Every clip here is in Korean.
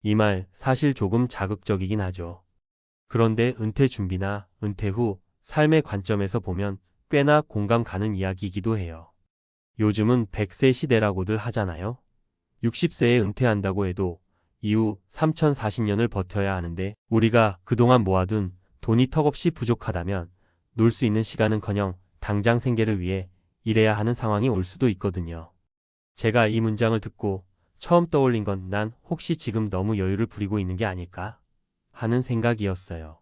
이 말 사실 조금 자극적이긴 하죠. 그런데 은퇴 준비나 은퇴 후 삶의 관점에서 보면 꽤나 공감 가는 이야기이기도 해요. 요즘은 100세 시대라고들 하잖아요. 60세에 은퇴한다고 해도 이후 3040년을 버텨야 하는데 우리가 그동안 모아둔 돈이 턱없이 부족하다면 놀 수 있는 시간은커녕 당장 생계를 위해 일해야 하는 상황이 올 수도 있거든요. 제가 이 문장을 듣고 처음 떠올린 건 난 혹시 지금 너무 여유를 부리고 있는 게 아닐까 하는 생각이었어요.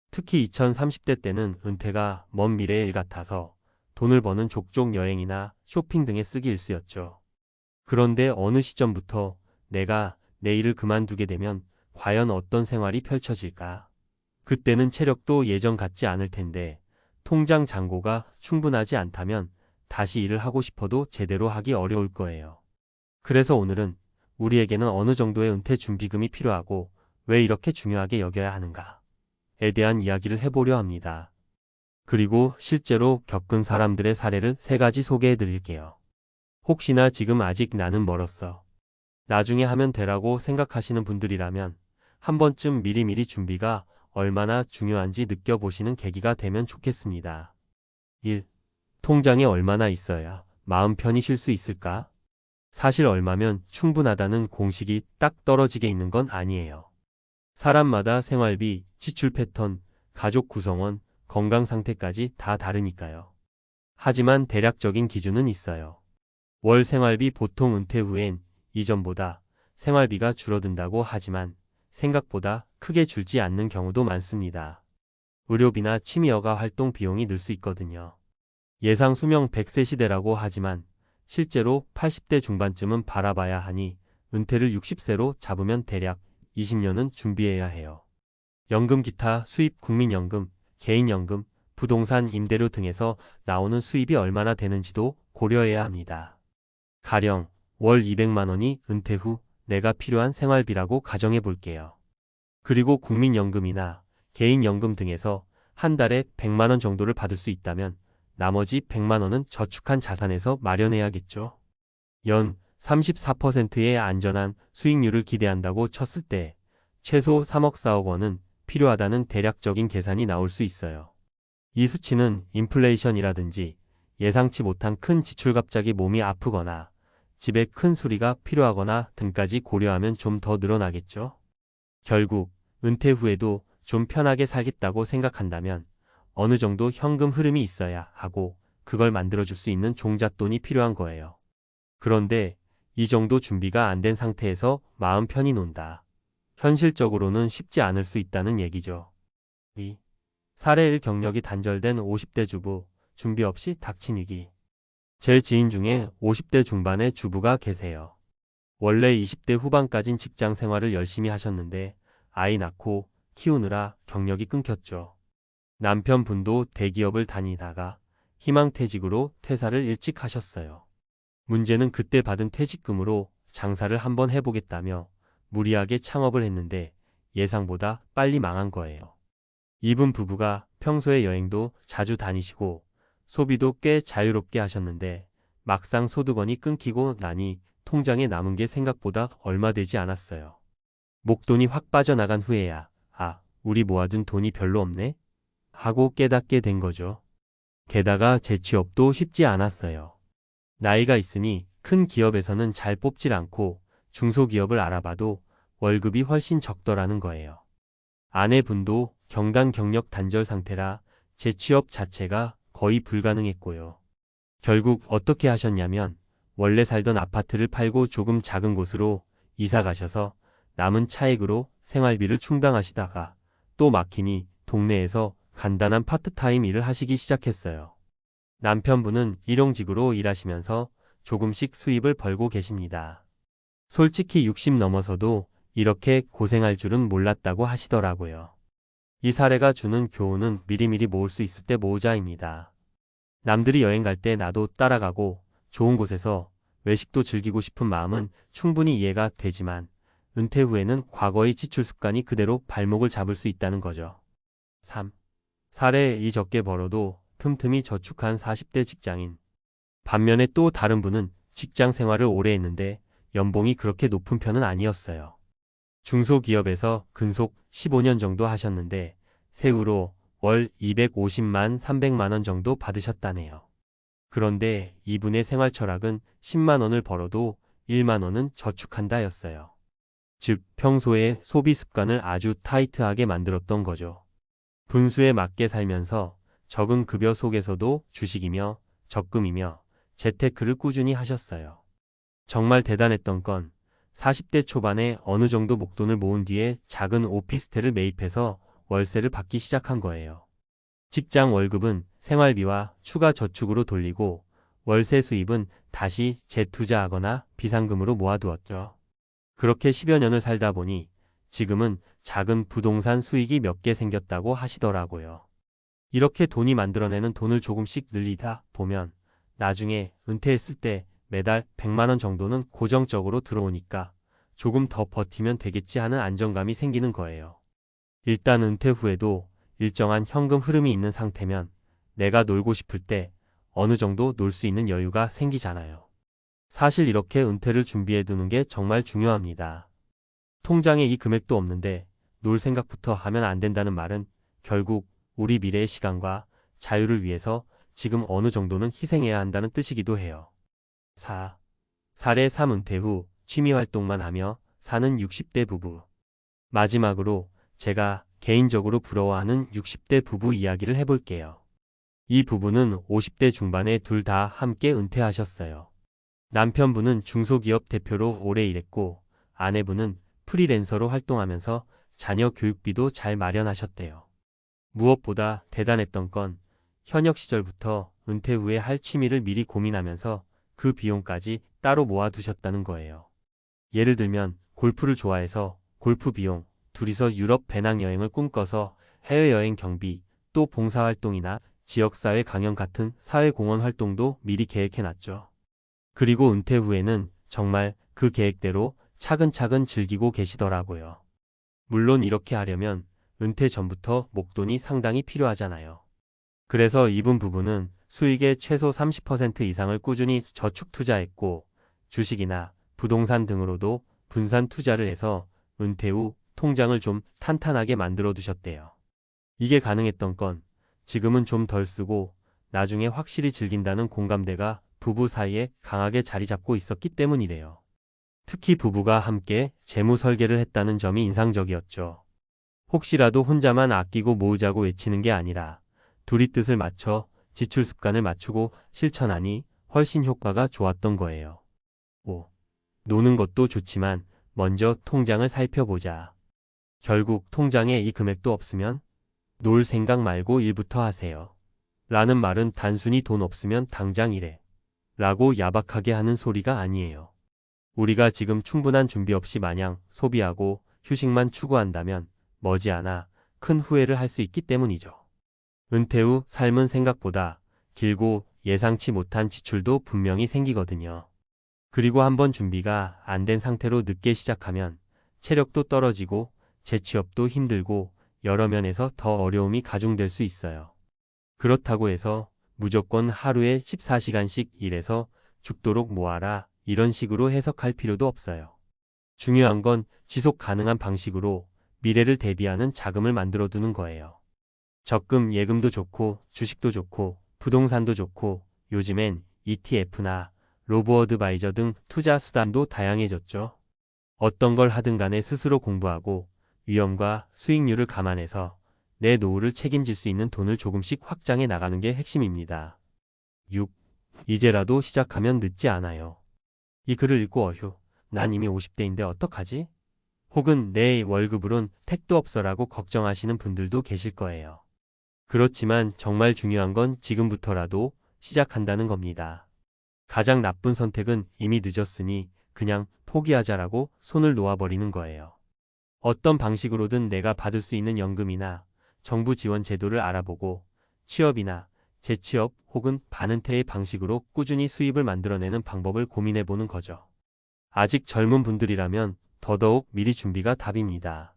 특히 2030대 때는 은퇴가 먼 미래의 일 같아서 돈을 버는 족족 여행이나 쇼핑 등에 쓰기 일쑤였죠. 그런데 어느 시점부터 내가 내 일을 그만두게 되면 과연 어떤 생활이 펼쳐질까? 그때는 체력도 예전 같지 않을 텐데 통장 잔고가 충분하지 않다면 다시 일을 하고 싶어도 제대로 하기 어려울 거예요. 그래서 오늘은 우리에게는 어느 정도의 은퇴 준비금이 필요하고 왜 이렇게 중요하게 여겨야 하는가에 대한 이야기를 해보려 합니다. 그리고 실제로 겪은 사람들의 사례를 3가지 소개해 드릴게요. 혹시나 지금 아직 나는 멀었어, 나중에 하면 되라고 생각하시는 분들이라면 한 번쯤 미리미리 준비가 얼마나 중요한지 느껴보시는 계기가 되면 좋겠습니다. 1. 통장에 얼마나 있어야 마음 편히 쉴 수 있을까? 사실 얼마면 충분하다는 공식이 딱 떨어지게 있는 건 아니에요. 사람마다 생활비, 지출 패턴, 가족 구성원, 건강 상태까지 다 다르니까요. 하지만 대략적인 기준은 있어요. 월 생활비 보통 은퇴 후엔 이전보다 생활비가 줄어든다고 하지만 생각보다 크게 줄지 않는 경우도 많습니다. 의료비나 취미여가 활동 비용이 늘 수 있거든요. 예상 수명 100세 시대라고 하지만 실제로 80대 중반쯤은 바라봐야 하니 은퇴를 60세로 잡으면 대략 20년은 준비해야 해요. 연금 기타 수입 국민연금, 개인연금, 부동산 임대료 등에서 나오는 수입이 얼마나 되는지도 고려해야 합니다. 가령 월 200만 원이 은퇴 후 내가 필요한 생활비라고 가정해 볼게요. 그리고 국민연금이나 개인연금 등에서 한 달에 100만 원 정도를 받을 수 있다면 나머지 100만 원은 저축한 자산에서 마련해야겠죠. 연 34%의 안전한 수익률을 기대한다고 쳤을 때 최소 3억 4억 원은 필요하다는 대략적인 계산이 나올 수 있어요. 이 수치는 인플레이션이라든지 예상치 못한 큰 지출, 갑자기 몸이 아프거나 집에 큰 수리가 필요하거나 등까지 고려하면 좀 더 늘어나겠죠. 결국 은퇴 후에도 좀 편하게 살겠다고 생각한다면 어느 정도 현금 흐름이 있어야 하고 그걸 만들어줄 수 있는 종잣돈이 필요한 거예요. 그런데 이 정도 준비가 안 된 상태에서 마음 편히 논다, 현실적으로는 쉽지 않을 수 있다는 얘기죠. 2. 사례 1. 경력이 단절된 50대 주부, 준비 없이 닥친 위기. 제 지인 중에 50대 중반의 주부가 계세요. 원래 20대 후반까진 직장 생활을 열심히 하셨는데 아이 낳고 키우느라 경력이 끊겼죠. 남편분도 대기업을 다니다가 희망퇴직으로 퇴사를 일찍 하셨어요. 문제는 그때 받은 퇴직금으로 장사를 한번 해보겠다며 무리하게 창업을 했는데 예상보다 빨리 망한 거예요. 이분 부부가 평소에 여행도 자주 다니시고 소비도 꽤 자유롭게 하셨는데 막상 소득원이 끊기고 나니 통장에 남은 게 생각보다 얼마 되지 않았어요. 목돈이 확 빠져나간 후에야 우리 모아둔 돈이 별로 없네 하고 깨닫게 된 거죠. 게다가 재취업도 쉽지 않았어요. 나이가 있으니 큰 기업에서는 잘 뽑질 않고 중소기업을 알아봐도 월급이 훨씬 적더라는 거예요. 아내분도 경단 경력 단절 상태라 재취업 자체가 거의 불가능했고요. 결국 어떻게 하셨냐면 원래 살던 아파트를 팔고 조금 작은 곳으로 이사 가셔서 남은 차액으로 생활비를 충당하시다가 또 막히니 동네에서 간단한 파트타임 일을 하시기 시작했어요. 남편분은 일용직으로 일하시면서 조금씩 수입을 벌고 계십니다. 솔직히 60 넘어서도 이렇게 고생할 줄은 몰랐다고 하시더라고요. 이 사례가 주는 교훈은 미리미리 모을 수 있을 때 모으자입니다. 남들이 여행 갈 때 나도 따라가고 좋은 곳에서 외식도 즐기고 싶은 마음은 충분히 이해가 되지만 은퇴 후에는 과거의 지출 습관이 그대로 발목을 잡을 수 있다는 거죠. 3. 사례 2. 적게 벌어도 틈틈이 저축한 40대 직장인. 반면에 또 다른 분은 직장 생활을 오래 했는데 연봉이 그렇게 높은 편은 아니었어요. 중소기업에서 근속 15년 정도 하셨는데 세후로 월 250만 300만 원 정도 받으셨다네요. 그런데 이분의 생활 철학은 10만 원을 벌어도 1만 원은 저축한다였어요. 즉 평소에 소비 습관을 아주 타이트하게 만들었던 거죠. 분수에 맞게 살면서 적은 급여 속에서도 주식이며 적금이며 재테크를 꾸준히 하셨어요. 정말 대단했던 건 40대 초반에 어느 정도 목돈을 모은 뒤에 작은 오피스텔을 매입해서 월세를 받기 시작한 거예요. 직장 월급은 생활비와 추가 저축으로 돌리고 월세 수입은 다시 재투자하거나 비상금으로 모아두었죠. 그렇게 10여 년을 살다 보니 지금은 작은 부동산 수익이 몇 개 생겼다고 하시더라고요. 이렇게 돈이 만들어내는 돈을 조금씩 늘리다 보면 나중에 은퇴했을 때 매달 100만 원 정도는 고정적으로 들어오니까 조금 더 버티면 되겠지 하는 안정감이 생기는 거예요. 일단 은퇴 후에도 일정한 현금 흐름이 있는 상태면 내가 놀고 싶을 때 어느 정도 놀 수 있는 여유가 생기잖아요. 사실 이렇게 은퇴를 준비해 두는 게 정말 중요합니다. 통장에 이 금액도 없는데 놀 생각부터 하면 안 된다는 말은 결국 우리 미래의 시간과 자유를 위해서 지금 어느 정도는 희생해야 한다는 뜻이기도 해요. 4. 사례 3 은퇴 후 취미활동만 하며 사는 60대 부부. 마지막으로 제가 개인적으로 부러워하는 60대 부부 이야기를 해볼게요. 이 부부는 50대 중반에 둘 다 함께 은퇴하셨어요. 남편분은 중소기업 대표로 오래 일했고 아내분은 프리랜서로 활동하면서 자녀 교육비도 잘 마련하셨대요. 무엇보다 대단했던 건 현역 시절부터 은퇴 후에 할 취미를 미리 고민하면서 그 비용까지 따로 모아두셨다는 거예요. 예를 들면 골프를 좋아해서 골프 비용, 둘이서 유럽 배낭여행을 꿈꿔서 해외여행 경비, 또 봉사활동이나 지역사회 강연 같은 사회공헌 활동도 미리 계획해놨죠. 그리고 은퇴 후에는 정말 그 계획대로 차근차근 즐기고 계시더라고요. 물론 이렇게 하려면 은퇴 전부터 목돈이 상당히 필요하잖아요. 그래서 이분 부부는 수익의 최소 30% 이상을 꾸준히 저축 투자했고 주식이나 부동산 등으로도 분산 투자를 해서 은퇴 후 통장을 좀 탄탄하게 만들어 두셨대요. 이게 가능했던 건 지금은 좀 덜 쓰고 나중에 확실히 즐긴다는 공감대가 부부 사이에 강하게 자리 잡고 있었기 때문이래요. 특히 부부가 함께 재무 설계를 했다는 점이 인상적이었죠. 혹시라도 혼자만 아끼고 모으자고 외치는 게 아니라 둘이 뜻을 맞춰 지출 습관을 맞추고 실천하니 훨씬 효과가 좋았던 거예요. 5. 노는 것도 좋지만 먼저 통장을 살펴보자. 결국 통장에 이 금액도 없으면 놀 생각 말고 일부터 하세요. 라는 말은 단순히 돈 없으면 당장 일해. 라고 야박하게 하는 소리가 아니에요. 우리가 지금 충분한 준비 없이 마냥 소비하고 휴식만 추구한다면 머지않아 큰 후회를 할 수 있기 때문이죠. 은퇴 후 삶은 생각보다 길고 예상치 못한 지출도 분명히 생기거든요. 그리고 한번 준비가 안 된 상태로 늦게 시작하면 체력도 떨어지고 재취업도 힘들고 여러 면에서 더 어려움이 가중될 수 있어요. 그렇다고 해서 무조건 하루에 14시간씩 일해서 죽도록 모아라 이런 식으로 해석할 필요도 없어요. 중요한 건 지속 가능한 방식으로 미래를 대비하는 자금을 만들어 두는 거예요. 적금, 예금도 좋고 주식도 좋고 부동산도 좋고 요즘엔 ETF나 로보어드바이저 등 투자 수단도 다양해졌죠. 어떤 걸 하든 간에 스스로 공부하고 위험과 수익률을 감안해서 내 노후를 책임질 수 있는 돈을 조금씩 확장해 나가는 게 핵심입니다. 6. 이제라도 시작하면 늦지 않아요. 이 글을 읽고 어휴, 난 이미 50대인데 어떡하지? 혹은 내 월급으론 택도 없어라고 걱정하시는 분들도 계실 거예요. 그렇지만 정말 중요한 건 지금부터라도 시작한다는 겁니다. 가장 나쁜 선택은 이미 늦었으니 그냥 포기하자라고 손을 놓아버리는 거예요. 어떤 방식으로든 내가 받을 수 있는 연금이나 정부 지원 제도를 알아보고 취업이나 재취업 혹은 반은퇴의 방식으로 꾸준히 수입을 만들어내는 방법을 고민해보는 거죠. 아직 젊은 분들이라면 더더욱 미리 준비가 답입니다.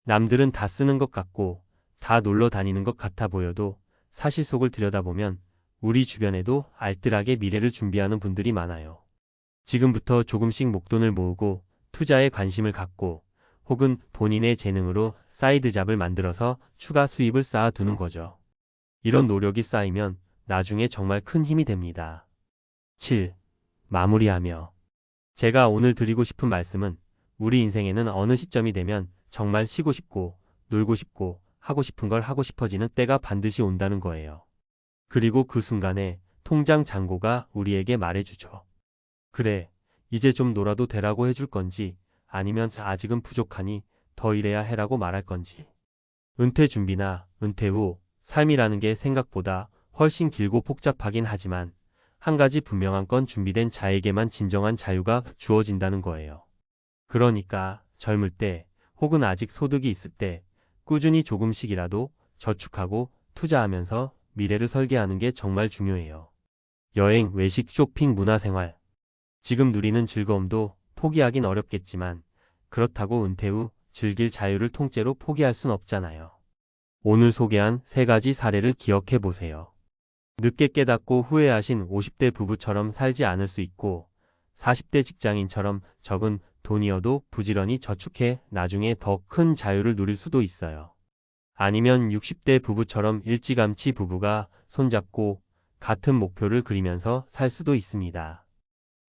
남들은 다 쓰는 것 같고 다 놀러 다니는 것 같아 보여도 사실 속을 들여다보면 우리 주변에도 알뜰하게 미래를 준비하는 분들이 많아요. 지금부터 조금씩 목돈을 모으고 투자에 관심을 갖고 혹은 본인의 재능으로 사이드 잡을 만들어서 추가 수입을 쌓아두는 거죠. 이런 노력이 쌓이면 나중에 정말 큰 힘이 됩니다. 7. 마무리하며. 제가 오늘 드리고 싶은 말씀은 우리 인생에는 어느 시점이 되면 정말 쉬고 싶고 놀고 싶고 하고 싶은 걸 하고 싶어지는 때가 반드시 온다는 거예요. 그리고 그 순간에 통장 잔고가 우리에게 말해주죠. 그래, 이제 좀 놀아도 되라고 해줄 건지 아니면 아직은 부족하니 더 일해야 해라고 말할 건지. 은퇴 준비나 은퇴 후 삶이라는 게 생각보다 훨씬 길고 복잡하긴 하지만 한 가지 분명한 건 준비된 자에게만 진정한 자유가 주어진다는 거예요. 그러니까 젊을 때 혹은 아직 소득이 있을 때 꾸준히 조금씩이라도 저축하고 투자하면서 미래를 설계하는 게 정말 중요해요. 여행, 외식, 쇼핑, 문화생활. 지금 누리는 즐거움도 포기하긴 어렵겠지만 그렇다고 은퇴 후 즐길 자유를 통째로 포기할 순 없잖아요. 오늘 소개한 3가지 사례를 기억해 보세요. 늦게 깨닫고 후회하신 50대 부부처럼 살지 않을 수 있고 40대 직장인처럼 적은 돈이어도 부지런히 저축해 나중에 더 큰 자유를 누릴 수도 있어요. 아니면 60대 부부처럼 일찌감치 부부가 손잡고 같은 목표를 그리면서 살 수도 있습니다.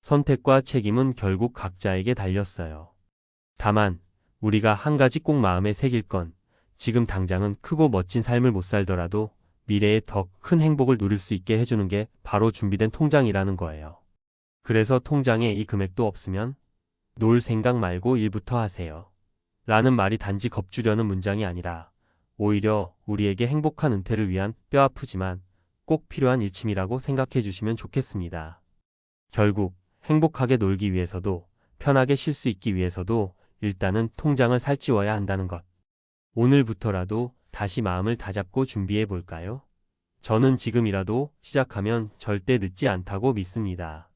선택과 책임은 결국 각자에게 달렸어요. 다만 우리가 한 가지 꼭 마음에 새길 건 지금 당장은 크고 멋진 삶을 못 살더라도 미래에 더 큰 행복을 누릴 수 있게 해주는 게 바로 준비된 통장이라는 거예요. 그래서 통장에 이 금액도 없으면 놀 생각 말고 일부터 하세요. 라는 말이 단지 겁주려는 문장이 아니라 오히려 우리에게 행복한 은퇴를 위한 뼈아프지만 꼭 필요한 일침이라고 생각해 주시면 좋겠습니다. 결국 행복하게 놀기 위해서도 편하게 쉴 수 있기 위해서도 일단은 통장을 살찌워야 한다는 것. 오늘부터라도 다시 마음을 다잡고 준비해 볼까요? 저는 지금이라도 시작하면 절대 늦지 않다고 믿습니다.